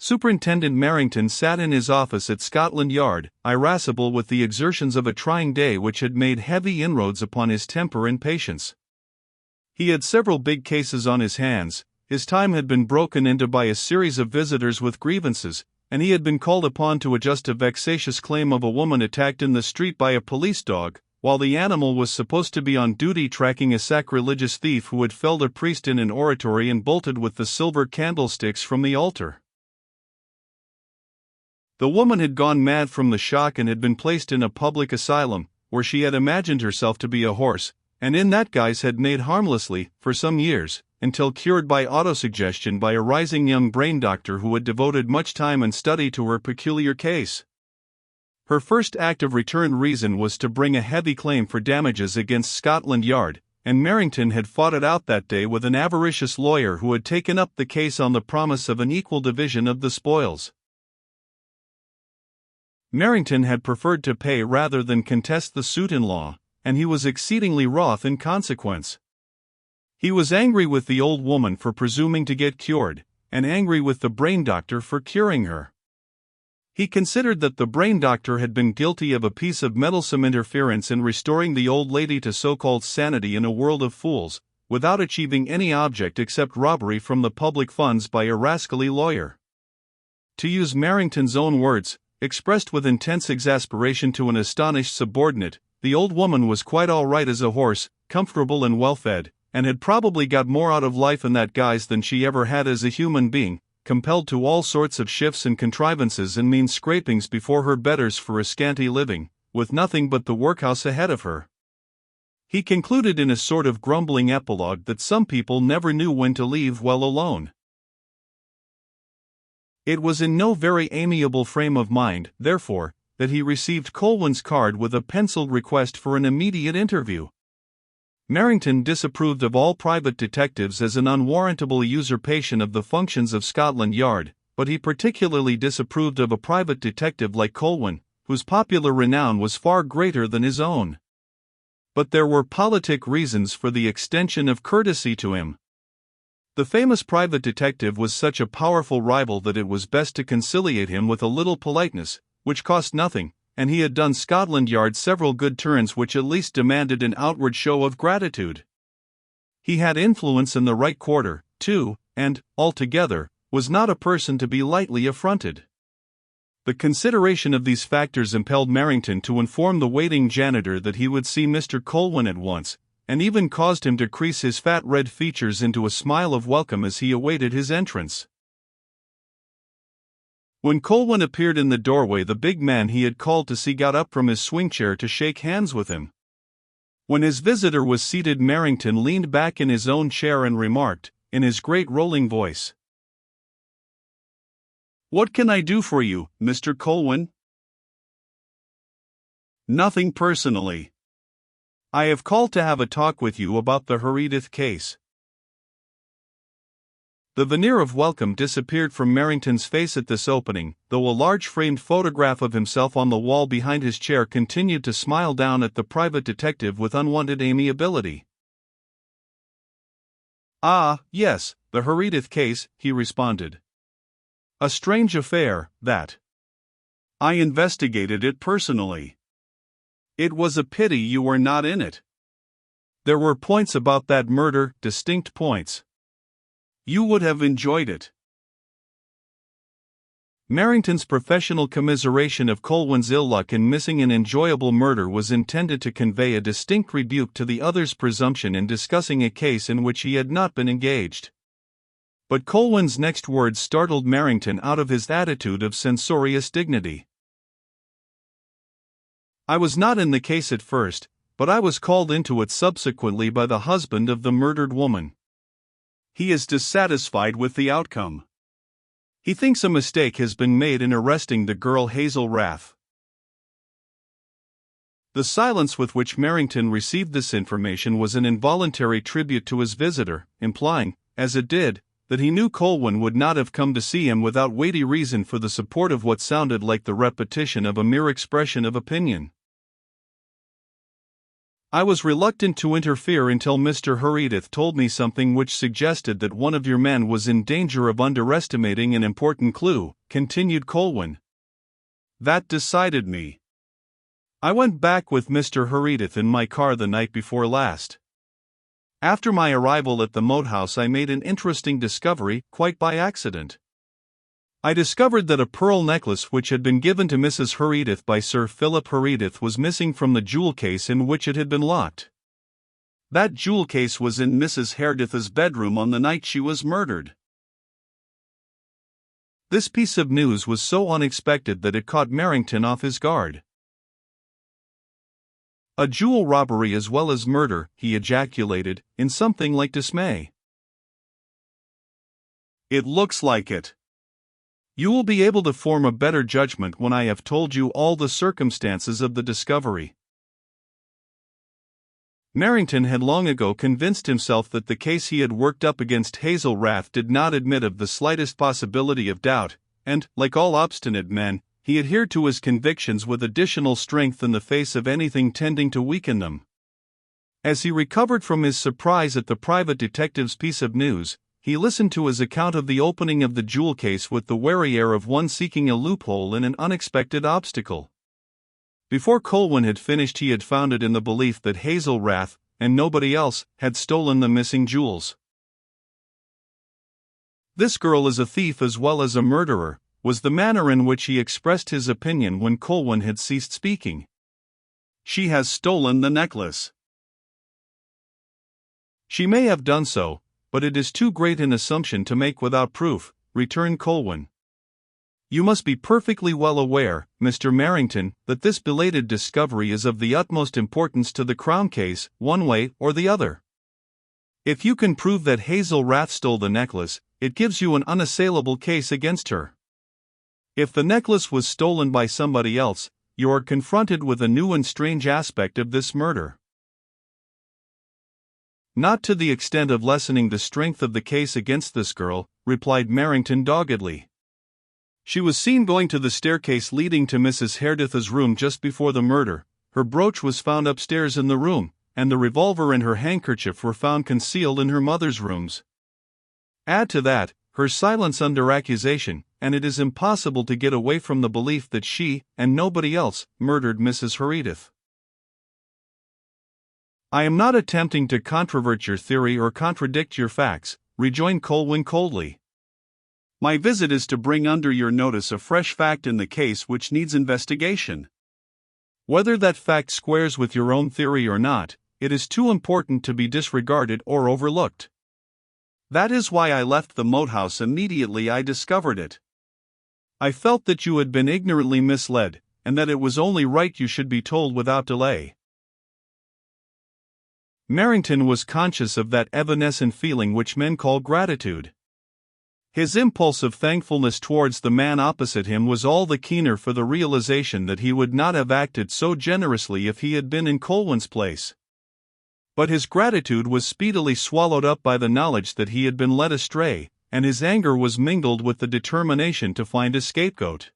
Superintendent Merrington sat in his office at Scotland Yard, irascible with the exertions of a trying day which had made heavy inroads upon his temper and patience. He had several big cases on his hands, his time had been broken into by a series of visitors with grievances, and he had been called upon to adjust a vexatious claim of a woman attacked in the street by a police dog, while the animal was supposed to be on duty tracking a sacrilegious thief who had felled a priest in an oratory and bolted with the silver candlesticks from the altar. The woman had gone mad from the shock and had been placed in a public asylum, where she had imagined herself to be a horse, and in that guise had neighed harmlessly, for some years, until cured by autosuggestion by a rising young brain doctor who had devoted much time and study to her peculiar case. Her first act of returned reason was to bring a heavy claim for damages against Scotland Yard, and Merrington had fought it out that day with an avaricious lawyer who had taken up the case on the promise of an equal division of the spoils. Merrington had preferred to pay rather than contest the suit in law, and he was exceedingly wroth in consequence. He was angry with the old woman for presuming to get cured, and angry with the brain doctor for curing her. He considered that the brain doctor had been guilty of a piece of meddlesome interference in restoring the old lady to so-called sanity in a world of fools, without achieving any object except robbery from the public funds by a rascally lawyer. To use Merrington's own words, expressed with intense exasperation to an astonished subordinate, the old woman was quite all right as a horse, comfortable and well-fed, and had probably got more out of life in that guise than she ever had as a human being, compelled to all sorts of shifts and contrivances and mean scrapings before her betters for a scanty living, with nothing but the workhouse ahead of her. He concluded in a sort of grumbling epilogue that some people never knew when to leave well alone. It was in no very amiable frame of mind, therefore, that he received Colwyn's card with a penciled request for an immediate interview. Merrington disapproved of all private detectives as an unwarrantable usurpation of the functions of Scotland Yard, but he particularly disapproved of a private detective like Colwyn, whose popular renown was far greater than his own. But there were politic reasons for the extension of courtesy to him. The famous private detective was such a powerful rival that it was best to conciliate him with a little politeness, which cost nothing, and he had done Scotland Yard several good turns which at least demanded an outward show of gratitude. He had influence in the right quarter, too, and, altogether, was not a person to be lightly affronted. The consideration of these factors impelled Merrington to inform the waiting janitor that he would see Mr. Colwyn at once, and even caused him to crease his fat red features into a smile of welcome as he awaited his entrance. When Colwyn appeared in the doorway, the big man he had called to see got up from his swing chair to shake hands with him. When his visitor was seated, Merrington leaned back in his own chair and remarked, in his great rolling voice, "What can I do for you, Mr. Colwyn?" "Nothing personally. I have called to have a talk with you about the Herodotus case." The veneer of welcome disappeared from Merrington's face at this opening, though a large framed photograph of himself on the wall behind his chair continued to smile down at the private detective with unwonted amiability. "Ah, yes, the Herodotus case," he responded. "A strange affair, that. I investigated it personally. It was a pity you were not in it. There were points about that murder, distinct points. You would have enjoyed it." Merrington's professional commiseration of Colwyn's ill luck in missing an enjoyable murder was intended to convey a distinct rebuke to the other's presumption in discussing a case in which he had not been engaged. But Colwyn's next words startled Merrington out of his attitude of censorious dignity. "I was not in the case at first, but I was called into it subsequently by the husband of the murdered woman. He is dissatisfied with the outcome. He thinks a mistake has been made in arresting the girl Hazel Raff." The silence with which Merrington received this information was an involuntary tribute to his visitor, implying, as it did, that he knew Colwyn would not have come to see him without weighty reason for the support of what sounded like the repetition of a mere expression of opinion. I was reluctant to interfere until Mr. Herodotus told me something which suggested that one of your men was in danger of underestimating an important clue," continued Colwyn. "That decided me. I went back with Mr. Herodotus in my car the night before last. After my arrival at the moat house, I made an interesting discovery, quite by accident. I discovered that a pearl necklace which had been given to Mrs. Herodotus by Sir Philip Herodotus was missing from the jewel case in which it had been locked. That jewel case was in Mrs. Herodotus's bedroom on the night she was murdered." This piece of news was so unexpected that it caught Merrington off his guard. "A jewel robbery as well as murder," he ejaculated, in something like dismay. "It looks like it. You will be able to form a better judgment when I have told you all the circumstances of the discovery." Merrington had long ago convinced himself that the case he had worked up against Hazel Rath did not admit of the slightest possibility of doubt, and, like all obstinate men, he adhered to his convictions with additional strength in the face of anything tending to weaken them. As he recovered from his surprise at the private detective's piece of news, he listened to his account of the opening of the jewel case with the wary air of one seeking a loophole in an unexpected obstacle. Before Colwyn had finished, he had founded in the belief that Hazel Rath, and nobody else, had stolen the missing jewels. "This girl is a thief as well as a murderer," was the manner in which he expressed his opinion when Colwyn had ceased speaking. "She has stolen the necklace." "She may have done so, but it is too great an assumption to make without proof," returned Colwyn. "You must be perfectly well aware, Mr. Merrington, that this belated discovery is of the utmost importance to the Crown case, one way or the other. If you can prove that Hazel Rath stole the necklace, it gives you an unassailable case against her. If the necklace was stolen by somebody else, you are confronted with a new and strange aspect of this murder." "Not to the extent of lessening the strength of the case against this girl," replied Merrington doggedly. "She was seen going to the staircase leading to Mrs. Herodotus's room just before the murder, her brooch was found upstairs in the room, and the revolver and her handkerchief were found concealed in her mother's rooms. Add to that, her silence under accusation, and it is impossible to get away from the belief that she, and nobody else, murdered Mrs. Herodotus." "I am not attempting to controvert your theory or contradict your facts," rejoined Colwyn coldly. "My visit is to bring under your notice a fresh fact in the case which needs investigation. Whether that fact squares with your own theory or not, it is too important to be disregarded or overlooked. That is why I left the moat house immediately I discovered it. I felt that you had been ignorantly misled, and that it was only right you should be told without delay." Merrington was conscious of that evanescent feeling which men call gratitude. His impulse of thankfulness towards the man opposite him was all the keener for the realization that he would not have acted so generously if he had been in Colwyn's place. But his gratitude was speedily swallowed up by the knowledge that he had been led astray, and his anger was mingled with the determination to find a scapegoat.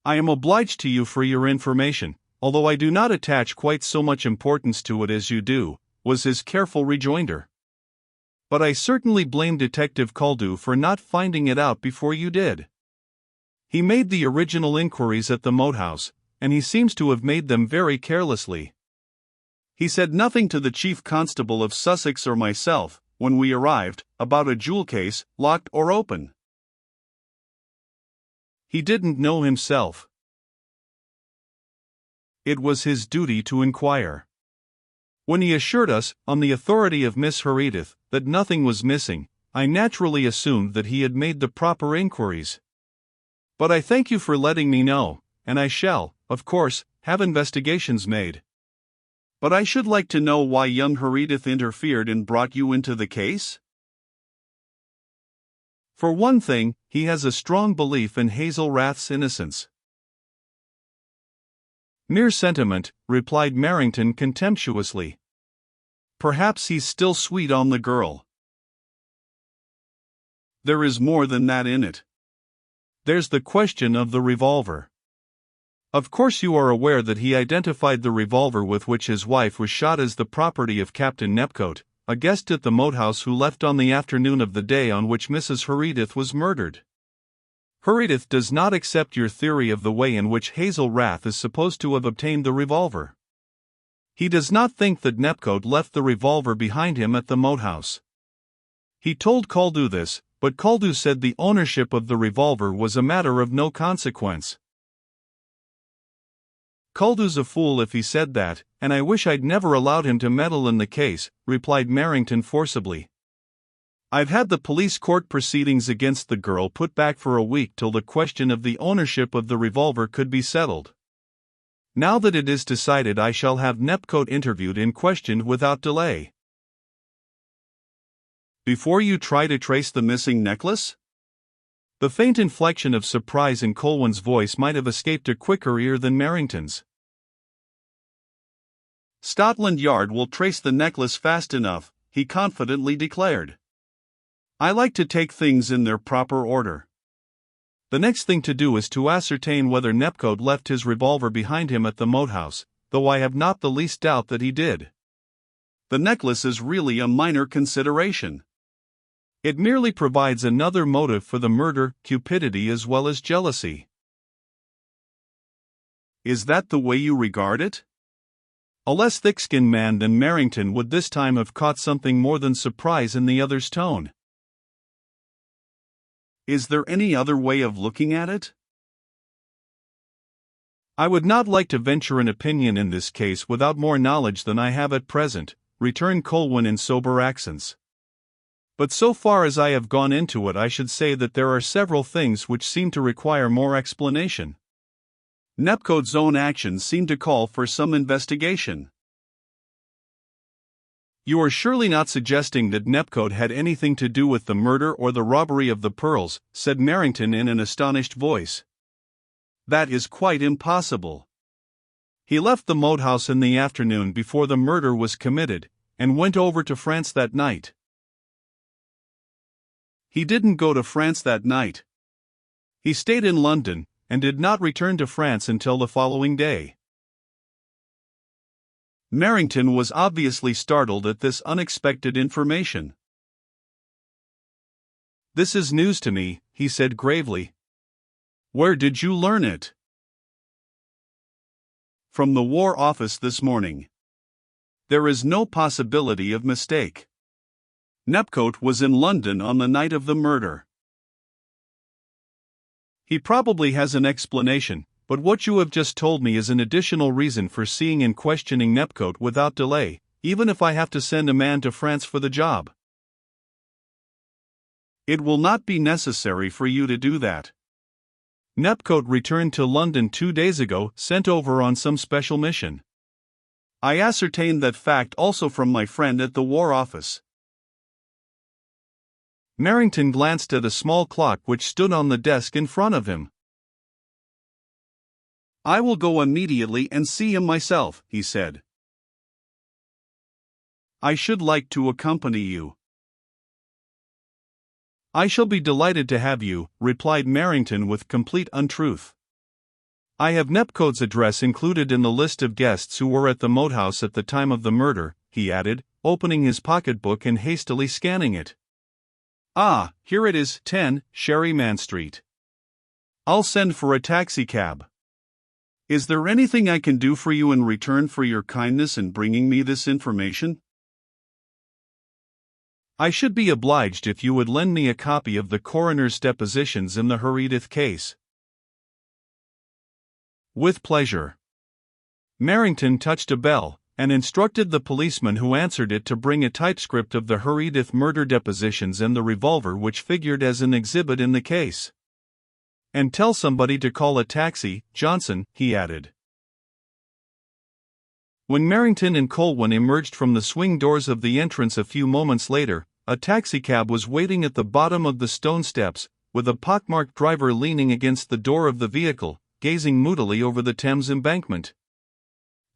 "I am obliged to you for your information, although I do not attach quite so much importance to it as you do," was his careful rejoinder. "But I certainly blame Detective Caldew for not finding it out before you did. He made the original inquiries at the moat house, and he seems to have made them very carelessly. He said nothing to the Chief Constable of Sussex or myself, when we arrived, about a jewel case, locked or open. He didn't know himself. It was his duty to inquire. When he assured us, on the authority of Miss Herodotus, that nothing was missing, I naturally assumed that he had made the proper inquiries. But I thank you for letting me know, and I shall, of course, have investigations made. But I should like to know why young Herodotus interfered and brought you into the case?" "For one thing, he has a strong belief in Hazel Rath's innocence." "Mere sentiment," replied Merrington contemptuously. "Perhaps he's still sweet on the girl." "There is more than that in it. There's the question of the revolver. Of course you are aware that he identified the revolver with which his wife was shot as the property of Captain Nepcote, a guest at the moat house who left on the afternoon of the day on which Mrs. Herodotus was murdered. Herodotus does not accept your theory of the way in which Hazel Rath is supposed to have obtained the revolver. He does not think that Nepcote left the revolver behind him at the moat house. He told Caldew this, but Caldew said the ownership of the revolver was a matter of no consequence. "Caldew's a fool if he said that, and I wish I'd never allowed him to meddle in the case," replied Merrington forcibly. "I've had the police court proceedings against the girl put back for a week till the question of the ownership of the revolver could be settled. Now that it is decided, I shall have Nepcote interviewed and questioned without delay." "Before you try to trace the missing necklace?" The faint inflection of surprise in Colwyn's voice might have escaped a quicker ear than Merrington's. "Scotland Yard will trace the necklace fast enough," he confidently declared. "I like to take things in their proper order. The next thing to do is to ascertain whether Nepcote left his revolver behind him at the moat house, though I have not the least doubt that he did. The necklace is really a minor consideration. It merely provides another motive for the murder, cupidity as well as jealousy." "Is that the way you regard it?" A less thick-skinned man than Merrington would this time have caught something more than surprise in the other's tone. "Is there any other way of looking at it?" "I would not like to venture an opinion in this case without more knowledge than I have at present," returned Colwyn in sober accents. "But so far as I have gone into it, I should say that there are several things which seem to require more explanation. Nepcote's own actions seem to call for some investigation." "You are surely not suggesting that Nepcote had anything to do with the murder or the robbery of the pearls," said Merrington in an astonished voice. "That is quite impossible. He left the moat house in the afternoon before the murder was committed, and went over to France that night." "He didn't go to France that night. He stayed in London, and did not return to France until the following day." Merrington was obviously startled at this unexpected information. "This is news to me," he said gravely. "Where did you learn it?" "From the War Office this morning. There is no possibility of mistake. Nepcote was in London on the night of the murder." "He probably has an explanation, but what you have just told me is an additional reason for seeing and questioning Nepcote without delay, even if I have to send a man to France for the job." "It will not be necessary for you to do that. Nepcote returned to London 2 days ago, sent over on some special mission. I ascertained that fact also from my friend at the War Office." Merrington glanced at a small clock which stood on the desk in front of him. "I will go immediately and see him myself," he said. "I should like to accompany you." "I shall be delighted to have you," replied Merrington with complete untruth. "I have Nepcote's address included in the list of guests who were at the moat house at the time of the murder," he added, opening his pocketbook and hastily scanning it. "Ah, here it is, 10, Sherryman Street. I'll send for a taxicab. Is there anything I can do for you in return for your kindness in bringing me this information?" "I should be obliged if you would lend me a copy of the coroner's depositions in the Herodotus case." "With pleasure." Merrington touched a bell, and instructed the policeman who answered it to bring a typescript of the Herodotus murder depositions and the revolver which figured as an exhibit in the case. "And tell somebody to call a taxi, Johnson," he added. When Merrington and Colwyn emerged from the swing doors of the entrance a few moments later, a taxicab was waiting at the bottom of the stone steps, with a pockmarked driver leaning against the door of the vehicle, gazing moodily over the Thames embankment.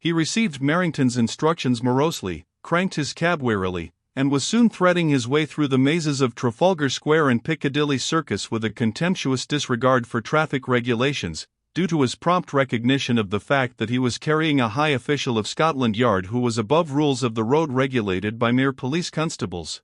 He received Merrington's instructions morosely, cranked his cab wearily, and was soon threading his way through the mazes of Trafalgar Square and Piccadilly Circus with a contemptuous disregard for traffic regulations, due to his prompt recognition of the fact that he was carrying a high official of Scotland Yard who was above rules of the road regulated by mere police constables.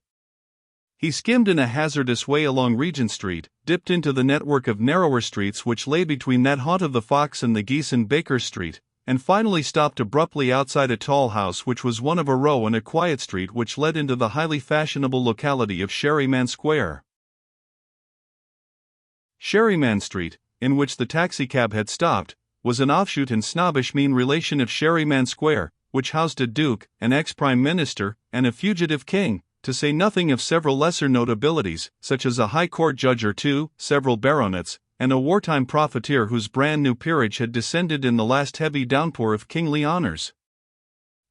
He skimmed in a hazardous way along Regent Street, dipped into the network of narrower streets which lay between that haunt of the Fox and the Geese in Baker Street, and finally stopped abruptly outside a tall house which was one of a row in a quiet street which led into the highly fashionable locality of Sherryman Square. Sherryman Street, in which the taxicab had stopped, was an offshoot and snobbish mean relation of Sherryman Square, which housed a duke, an ex-prime minister, and a fugitive king, to say nothing of several lesser notabilities, such as a high court judge or two, several baronets, and a wartime profiteer whose brand new peerage had descended in the last heavy downpour of kingly honors.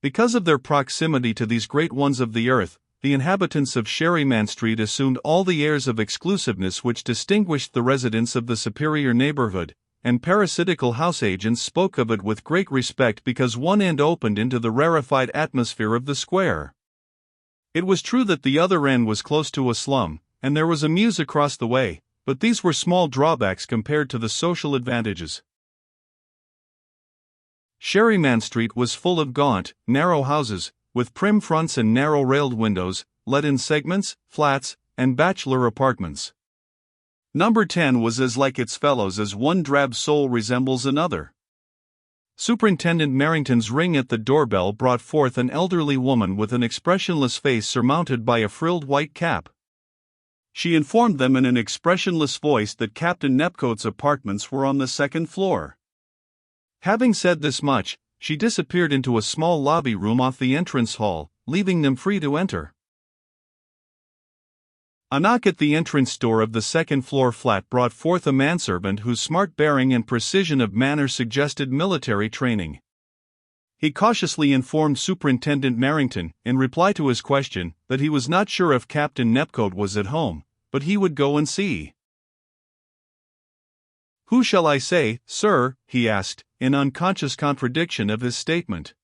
Because of their proximity to these great ones of the earth, the inhabitants of Sherryman Street assumed all the airs of exclusiveness which distinguished the residents of the superior neighborhood, and parasitical house agents spoke of it with great respect because one end opened into the rarefied atmosphere of the square. It was true that the other end was close to a slum, and there was a mews across the way, but these were small drawbacks compared to the social advantages. Sherryman Street was full of gaunt, narrow houses, with prim fronts and narrow-railed windows, let in segments, flats, and bachelor apartments. Number 10 was as like its fellows as one drab soul resembles another. Superintendent Merrington's ring at the doorbell brought forth an elderly woman with an expressionless face surmounted by a frilled white cap. She informed them in an expressionless voice that Captain Nepcote's apartments were on the second floor. Having said this much, she disappeared into a small lobby room off the entrance hall, leaving them free to enter. A knock at the entrance door of the second-floor flat brought forth a manservant whose smart bearing and precision of manner suggested military training. He cautiously informed Superintendent Merrington, in reply to his question, that he was not sure if Captain Nepcote was at home, but he would go and see. "Who shall I say, sir?" he asked, in unconscious contradiction of his statement.